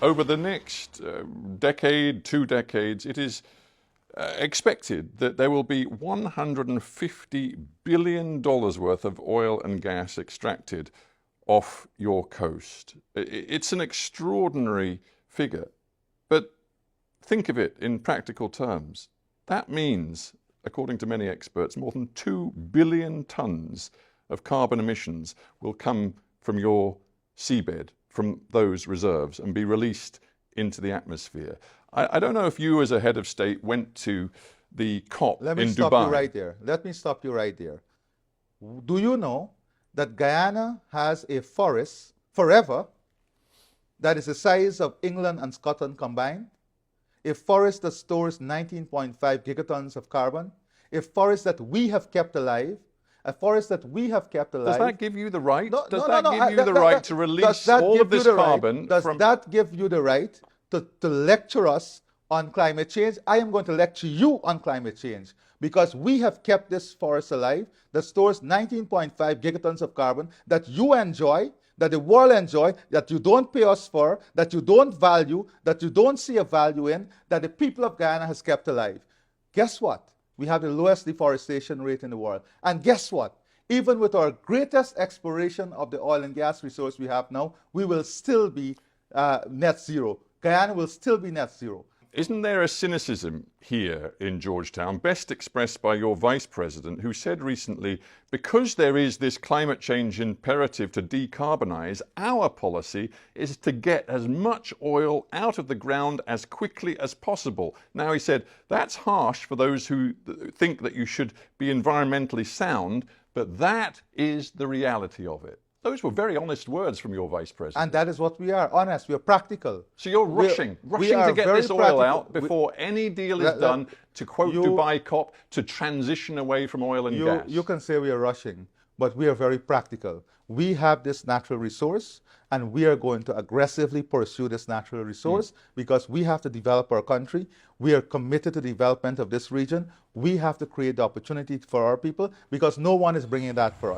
over the next decade, 2 decades, it is expected that there will be $150 billion worth of oil and gas extracted off your coast. It's an extraordinary figure, but think of it in practical terms. That means, according to many experts, more than 2 billion tons of carbon emissions will come from your seabed, from those reserves, and be released into the atmosphere. I don't know if you as a head of state went to the COP in Dubai. Let me stop you right there. Let me stop you right there. Do you know that Guyana has a forest forever that is the size of England and Scotland combined? A forest that stores 19.5 gigatons of carbon, a forest that we have kept alive, a forest that we have kept alive. Does that give you the right? No, Does no, that give you the right to release all of this carbon? Does that give you the right to lecture us on climate change? I am going to lecture you on climate change because we have kept this forest alive that stores 19.5 gigatons of carbon that you enjoy, that the world enjoy, that you don't pay us for, that you don't value, that you don't see a value in, that the people of Guyana has kept alive. Guess what? We have the lowest deforestation rate in the world. And guess what? Even with our greatest exploration of the oil and gas resource we have now, we will still be net zero. Guyana will still be net zero. Isn't there a cynicism here in Georgetown, best expressed by your vice president, who said recently, because there is this climate change imperative to decarbonize, our policy is to get as much oil out of the ground as quickly as possible. Now, he said, that's harsh for those who think that you should be environmentally sound, but that is the reality of it. Those were very honest words from your vice president. And that is what we are, honest. We are practical. So you're rushing to get this oil out before any deal is done, to quote Dubai COP, to transition away from oil and gas. You can say we are rushing, but we are very practical. We have this natural resource, and we are going to aggressively pursue this natural resource because we have to develop our country. We are committed to the development of this region. We have to create the opportunity for our people because no one is bringing that for us.